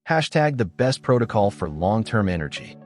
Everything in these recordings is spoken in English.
Hashtag the best protocol for long-term energy.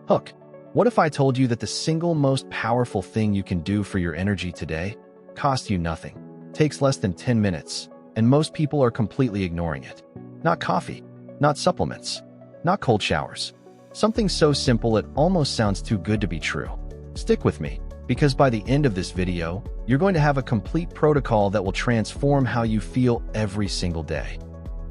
Hook. What if I told you that the single most powerful thing you can do for your energy today costs you nothing, takes less than 10 minutes, and most people are completely ignoring it? Not coffee, not supplements, not cold showers. Something so simple it almost sounds too good to be true. Stick with me, because by the end of this video, you're going to have a complete protocol that will transform how you feel every single day.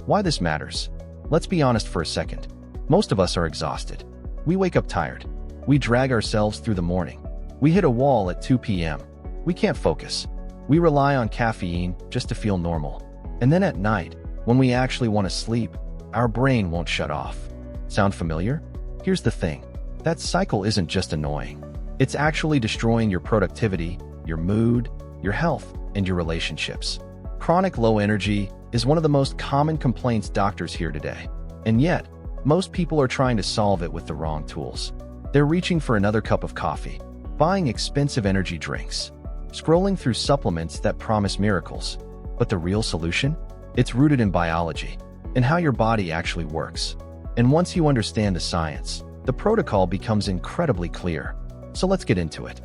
Why this matters? Let's be honest for a second. Most of us are exhausted. We wake up tired. We drag ourselves through the morning. We hit a wall at 2 p.m. We can't focus. We rely on caffeine just to feel normal. And then at night, when we actually want to sleep, our brain won't shut off. Sound familiar? Here's the thing. That cycle isn't just annoying. It's actually destroying your productivity, your mood, your health, and your relationships. Chronic low energy is one of the most common complaints doctors hear today. And yet, most people are trying to solve it with the wrong tools. They're reaching for another cup of coffee, buying expensive energy drinks, scrolling through supplements that promise miracles. But the real solution? It's rooted in biology, and how your body actually works. And once you understand the science, the protocol becomes incredibly clear. So let's get into it.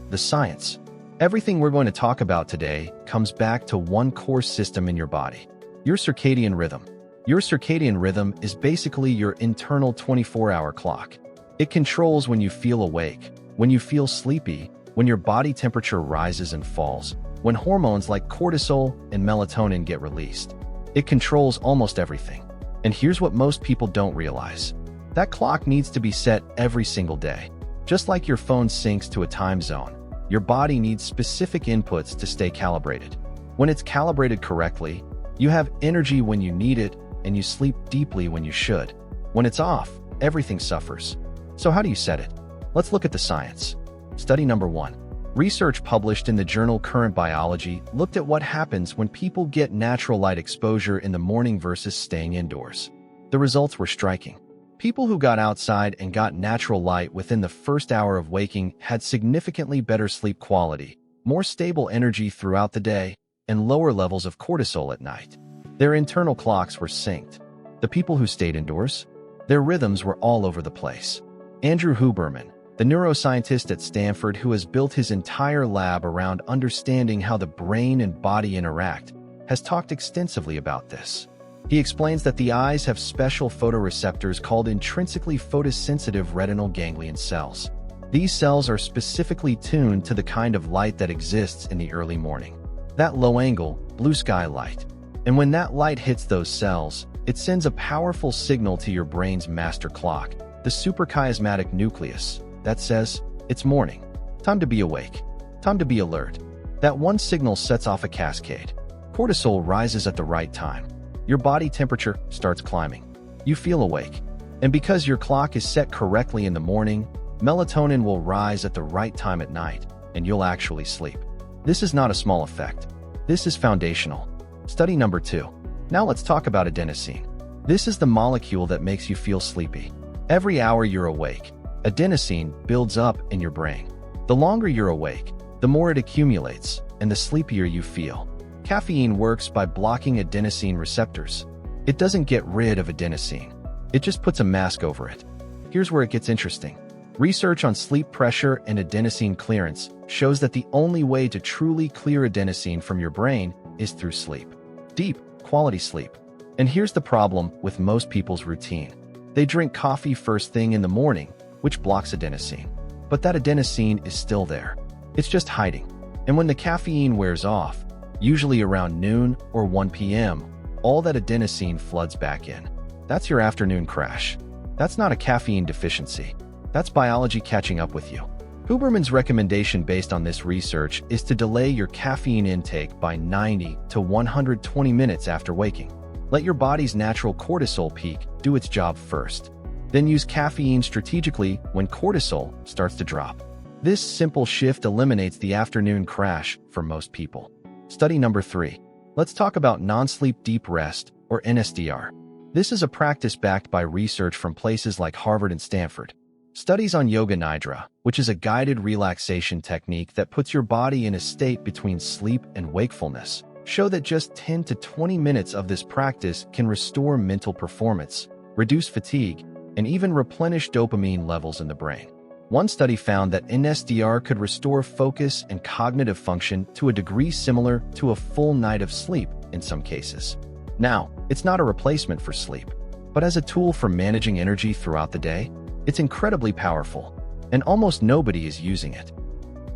The science. Everything we're going to talk about today comes back to one core system in your body: your circadian rhythm. Your circadian rhythm is basically your internal 24-hour clock. It controls when you feel awake, when you feel sleepy, when your body temperature rises and falls, when hormones like cortisol and melatonin get released. It controls almost everything. And here's what most people don't realize. That clock needs to be set every single day. Just like your phone syncs to a time zone, your body needs specific inputs to stay calibrated. When it's calibrated correctly, you have energy when you need it, and you sleep deeply when you should. When it's off, everything suffers. So how do you set it? Let's look at the science. Study number 1. Research published in the journal Current Biology looked at what happens when people get natural light exposure in the morning versus staying indoors. The results were striking. People who got outside and got natural light within the first hour of waking had significantly better sleep quality, more stable energy throughout the day, and lower levels of cortisol at night. Their internal clocks were synced. The people who stayed indoors? Their rhythms were all over the place. Andrew Huberman, the neuroscientist at Stanford who has built his entire lab around understanding how the brain and body interact, has talked extensively about this. He explains that the eyes have special photoreceptors called intrinsically photosensitive retinal ganglion cells. These cells are specifically tuned to the kind of light that exists in the early morning. That low-angle, blue sky light. And when that light hits those cells, it sends a powerful signal to your brain's master clock, the suprachiasmatic nucleus, that says, it's morning. Time to be awake. Time to be alert. That one signal sets off a cascade. Cortisol rises at the right time. Your body temperature starts climbing. You feel awake. And because your clock is set correctly in the morning, melatonin will rise at the right time at night, and you'll actually sleep. This is not a small effect. This is foundational. Study number 2. Now let's talk about adenosine. This is the molecule that makes you feel sleepy. Every hour you're awake, adenosine builds up in your brain. The longer you're awake, the more it accumulates, and the sleepier you feel. Caffeine works by blocking adenosine receptors. It doesn't get rid of adenosine. It just puts a mask over it. Here's where it gets interesting. Research on sleep pressure and adenosine clearance shows that the only way to truly clear adenosine from your brain is through sleep. Deep, quality sleep. And here's the problem with most people's routine. They drink coffee first thing in the morning, which blocks adenosine. But that adenosine is still there. It's just hiding. And when the caffeine wears off, usually around noon or 1 p.m., all that adenosine floods back in. That's your afternoon crash. That's not a caffeine deficiency. That's biology catching up with you. Huberman's recommendation based on this research is to delay your caffeine intake by 90 to 120 minutes after waking. Let your body's natural cortisol peak do its job first. Then use caffeine strategically when cortisol starts to drop. This simple shift eliminates the afternoon crash for most people. Study number 3. Let's talk about non-sleep deep rest, or NSDR. This is a practice backed by research from places like Harvard and Stanford. Studies on Yoga Nidra, which is a guided relaxation technique that puts your body in a state between sleep and wakefulness, show that just 10 to 20 minutes of this practice can restore mental performance, reduce fatigue, and even replenish dopamine levels in the brain. One study found that NSDR could restore focus and cognitive function to a degree similar to a full night of sleep in some cases. Now, it's not a replacement for sleep, but as a tool for managing energy throughout the day, it's incredibly powerful, and almost nobody is using it.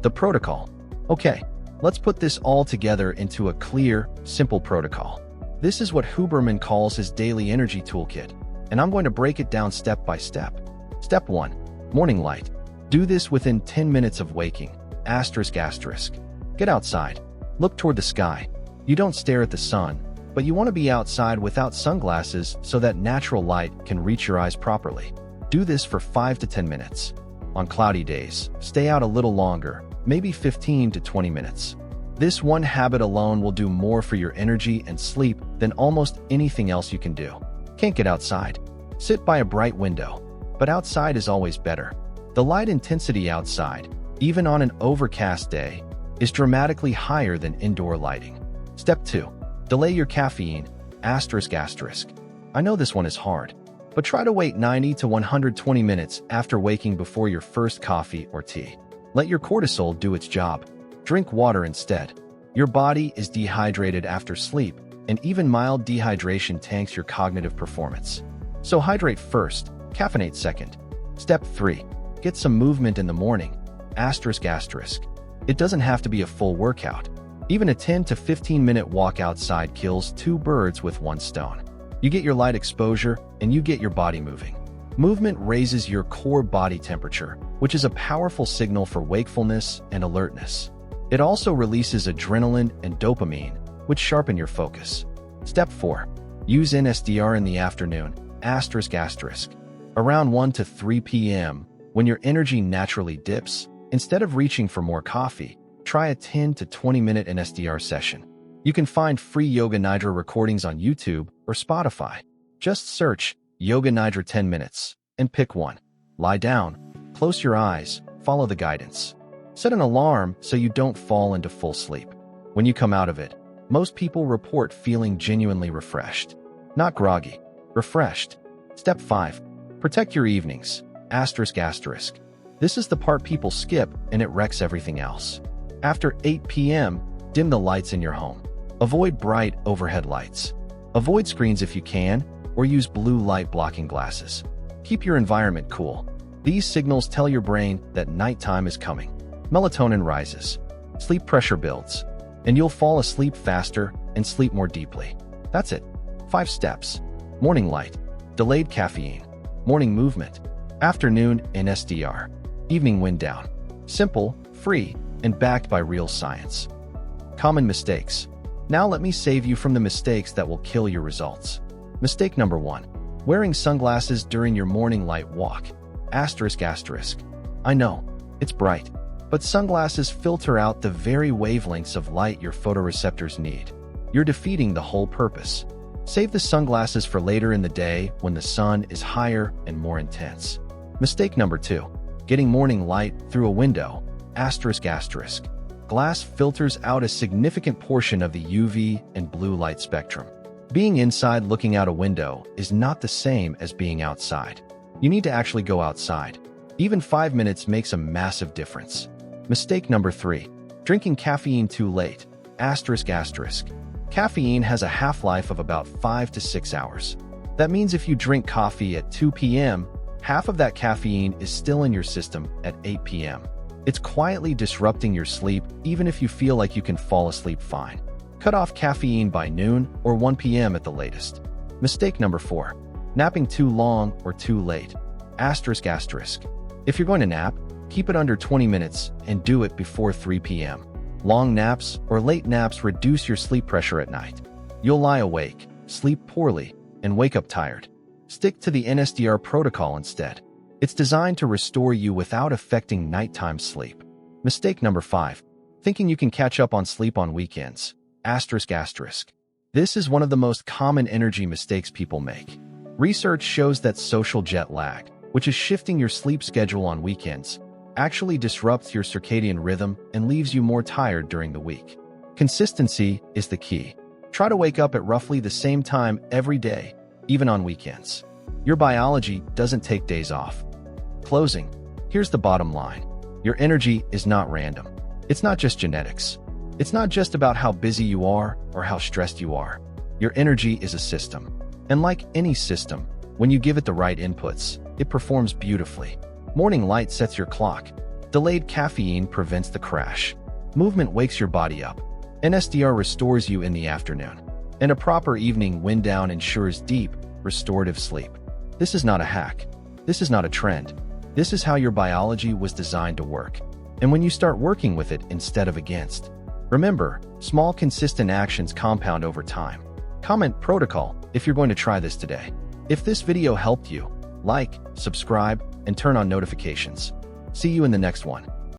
The protocol. Okay, let's put this all together into a clear, simple protocol. This is what Huberman calls his daily energy toolkit, and I'm going to break it down step by step. Step 1. Morning light. Do this within 10 minutes of waking. Get outside. Look toward the sky. You don't stare at the sun, but you want to be outside without sunglasses so that natural light can reach your eyes properly. Do this for 5 to 10 minutes. On cloudy days, stay out a little longer, maybe 15 to 20 minutes. This one habit alone will do more for your energy and sleep than almost anything else you can do. Can't get outside? Sit by a bright window, but outside is always better. The light intensity outside, even on an overcast day, is dramatically higher than indoor lighting. Step 2. Delay your caffeine. I know this one is hard, but try to wait 90 to 120 minutes after waking before your first coffee or tea. Let your cortisol do its job. Drink water instead. Your body is dehydrated after sleep, and even mild dehydration tanks your cognitive performance. So hydrate first, caffeinate second. Step 3. Get some movement in the morning. It doesn't have to be a full workout. Even a 10 to 15 minute walk outside kills 2 birds with 1 stone. You get your light exposure, and you get your body moving. Movement raises your core body temperature, which is a powerful signal for wakefulness and alertness. It also releases adrenaline and dopamine, which sharpen your focus. Step 4. Use NSDR in the afternoon. Around 1 to 3 p.m., when your energy naturally dips, instead of reaching for more coffee, try a 10 to 20 minute NSDR session. You can find free Yoga Nidra recordings on YouTube or Spotify. Just search Yoga Nidra 10 minutes and pick one. Lie down, close your eyes, follow the guidance. Set an alarm so you don't fall into full sleep. When you come out of it, most people report feeling genuinely refreshed. Not groggy, refreshed. Step 5. Protect your evenings. This is the part people skip, and it wrecks everything else. After 8 p.m., dim the lights in your home. Avoid bright overhead lights. Avoid screens if you can, or use blue light blocking glasses. Keep your environment cool. These signals tell your brain that nighttime is coming. Melatonin rises. Sleep pressure builds. And you'll fall asleep faster and sleep more deeply. That's it. 5 steps. Morning light. Delayed caffeine. Morning movement. Afternoon NSDR. Evening wind down. Simple, free, and backed by real science. Common mistakes. Now let me save you from the mistakes that will kill your results. Mistake number 1. Wearing sunglasses during your morning light walk. I know, it's bright, but sunglasses filter out the very wavelengths of light your photoreceptors need. You're defeating the whole purpose. Save the sunglasses for later in the day when the sun is higher and more intense. Mistake number 2. Getting morning light through a window. Glass filters out a significant portion of the UV and blue light spectrum. Being inside looking out a window is not the same as being outside. You need to actually go outside. Even 5 minutes makes a massive difference. Mistake number 3. Drinking caffeine too late. Caffeine has a half-life of about 5 to 6 hours. That means if you drink coffee at 2 p.m., half of that caffeine is still in your system at 8 p.m. It's quietly disrupting your sleep even if you feel like you can fall asleep fine. Cut off caffeine by noon or 1 p.m. at the latest. Mistake number 4. Napping too long or too late. If you're going to nap, keep it under 20 minutes and do it before 3 p.m. Long naps or late naps reduce your sleep pressure at night. You'll lie awake, sleep poorly, and wake up tired. Stick to the NSDR protocol instead. It's designed to restore you without affecting nighttime sleep. Mistake number 5. Thinking you can catch up on sleep on weekends. This is one of the most common energy mistakes people make. Research shows that social jet lag, which is shifting your sleep schedule on weekends, actually disrupts your circadian rhythm and leaves you more tired during the week. Consistency is the key. Try to wake up at roughly the same time every day, even on weekends. Your biology doesn't take days off. Closing. Here's the bottom line. Your energy is not random. It's not just genetics. It's not just about how busy you are or how stressed you are. Your energy is a system. And like any system, when you give it the right inputs, it performs beautifully. Morning light sets your clock. Delayed caffeine prevents the crash. Movement wakes your body up. NSDR restores you in the afternoon. And a proper evening wind down ensures deep, restorative sleep. This is not a hack. This is not a trend. This is how your biology was designed to work. And when you start working with it instead of against, remember, small consistent actions compound over time. Comment protocol if you're going to try this today. If this video helped you, like, subscribe, and turn on notifications. See you in the next one.